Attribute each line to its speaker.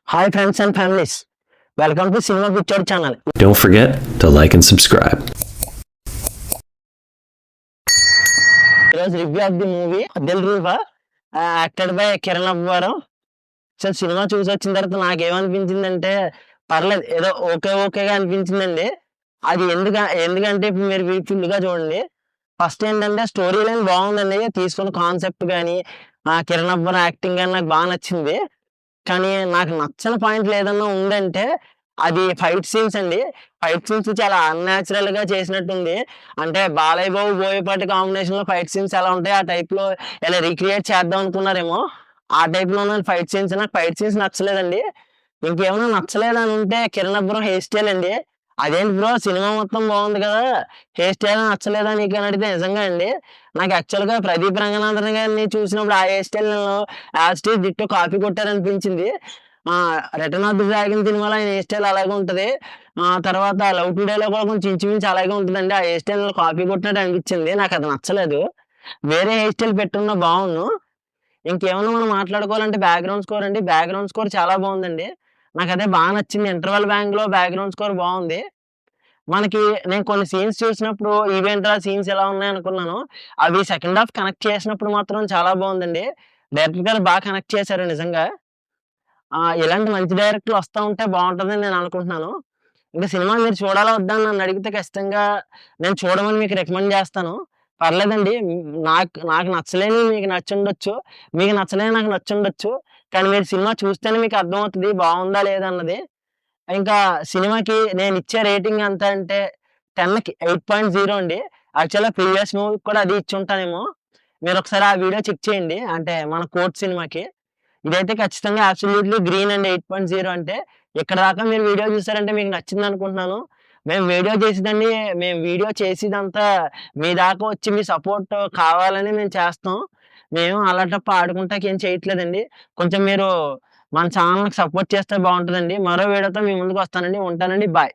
Speaker 1: Hi friends and families, welcome to Cinema Picture channel.
Speaker 2: Don't forget to like and subscribe.
Speaker 1: Here's review of the movie Dil Ruba, acted by Kiran Abbaram. So cinema చూసి వచ్చిన తర్వాత నాకేమనిపించిందంటే పర్లేదు ఏదో ఓకేగా అనిపించిందండి. అది ఎందుకంటే ఇప్పుడు మీరు ఫుల్గా చూడండి. ఫస్ట్ ఏంటంటే స్టోరీ లైన్ బాగుందండి, తీసుకున్న కాన్సెప్ట్ కానీ కిరణ్ అబ్బర్ యాక్టింగ్ కానీ నాకు బాగా నచ్చింది. కానీ నాకు నచ్చని పాయింట్లు ఏదన్నా ఉందంటే అది ఫైట్ సీన్స్ అండి. ఫైట్ సీన్స్ చాలా అన్‌న్యాచురల్ గా చేసినట్టుంది. అంటే బాలయ్య బాబు, బోయపాటి కాంబినేషన్‌లో ఫైట్ సీన్స్ ఎలా ఉంటాయో ఆ టైప్‌లో ఇలా రీక్రియేట్ చేద్దాం అనుకున్నారేమో. ఆ టైప్‌లోనే ఫైట్ సీన్స్ నాకు ఫైట్ సీన్స్ నచ్చలేదండి. ఇంకేమైనా నచ్చలేదని ఉంటే కిరణ్ అబ్బవరం హెయిర్ స్టైల్ అండి. అదేంటి బ్రో సినిమా మొత్తం బాగుంది కదా! హెయిర్ స్టైల్ నచ్చలేదా నీకు అని అడిగితే నిజంగా అండి. నాకు యాక్చువల్‌గా ప్రదీప్ రంగనాథన్ గారిని చూసినప్పుడు ఆ hair style as it is ditto copy కొట్టారనిపించింది. 'రిటర్న్ ఆఫ్ ది డ్రాగన్' సినిమాలో ఆయన హెయిర్ స్టైల్ అలాగే ఉంటది. తర్వాత 'లవ్ టుడే'లో కూడా కొంచెం ఇంచుమించు అలాగే ఉంటదండి. ఆ హెయిర్ స్టైల్ కాపీ కొట్టినట్టు అనిపించింది. నాకది నచ్చలేదు. వేరే హెయిర్ స్టైల్ పెట్టున్నా బావున్ను. ఇంకేమన్నా మనం మాట్లాడుకోవాలంటే బ్యాక్‌గ్రౌండ్ స్కోర్ అండి. బ్యాక్‌గ్రౌండ్ స్కోర్ చాలా బావుందండి. నాకదే బా నచ్చింది. 'ఇంటర్వెల్ బ్యాంక్‌లో' బ్యాక్‌గ్రౌండ్ స్కోర్ బావుంది. మనకి నేను కొన్ని సీన్స్ చూసినప్పుడు ఇవేంట్రా సీన్స్ ఇలా ఉన్నాయనుకున్నాను. అవి సెకండ్ హాఫ్ కనెక్ట్ చేసినప్పుడు మాత్రం చాలా బావుందండి. డైరెక్టర్ గారు బా కనెక్ట్ చేశారు నిజంగా. ఇలాంటి మంచి డైరెక్టర్లు వస్తా ఉంటే బావుంటదని నేను అనుకుంటున్నాను. ఇంక సినిమా మీరు చూడాలా వద్దా అని నన్నడిగితే ఖచ్చితంగా నేను చూడమని మీకు రికమెండ్ చేస్తాను. పర్లేదండి. నాకు నాకు నచ్చలేనివి మీకు నచ్చుండొచ్చు. మీకు నచ్చలేనివి నాకు నచ్చుండొచ్చు. కానీ మీరు సినిమా చూస్తేనే మీకు అర్థమవుతది బావుందా లేదా అన్నది. ఇంకా సినిమాకి నేనిచ్చే రేటింగ్ ఎంత అంటే 10కి 8.0 అండి. యాక్చువల్‌గా ప్రీవియస్ మూవీకి కూడా అది ఇచ్చుంటానేమో. మీరొకసారి ఆ వీడియో చెక్ చేయండి. అంటే మన 'కోర్ట్' సినిమాకి. ఇదైతే ఖచ్చితంగా అబ్సల్యూట్‌లీ గ్రీన్ అండి 8.0 అంటే. ఇక్కడి దాకా మీరు వీడియో చూసారంటే మీకు నచ్చిందనుకుంటున్నాను. మేము వీడియో చేసేదంతా మీ దాకా వచ్చి మీ సపోర్ట్ కావాలని మేము చేస్తాం. మేము అలాటప్ప ఆడుకుంటాకి ఏం చేయట్లేదండి. కొంచెం మీరు మన ఛానెల్‌కి సపోర్ట్ చేస్తే బావుంటదండి. మరో వీడియోతో మీ ముందుకొస్తానండి. ఉంటానండి. బాయ్.